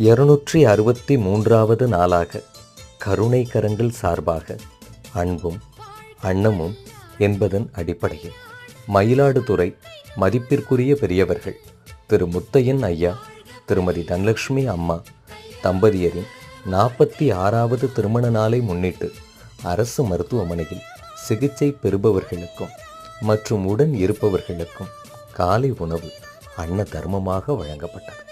263வது நாளாக கருணை கரங்கள் சார்பாக அன்பும் அன்னமும் என்பதன் அடிப்படையில் மயிலாடுதுறை மதிப்பிற்குரிய பெரியவர்கள் திரு முத்தையன் ஐயா, திருமதி தனலட்சுமி அம்மா தம்பதியரின் 46வது திருமண நாளை முன்னிட்டு அரசு மருத்துவமனையில் சிகிச்சை பெறுபவர்களுக்கும் மற்றும் உடன் இருப்பவர்களுக்கும் காலை உணவு அன்ன தர்மமாக வழங்கப்பட்டது.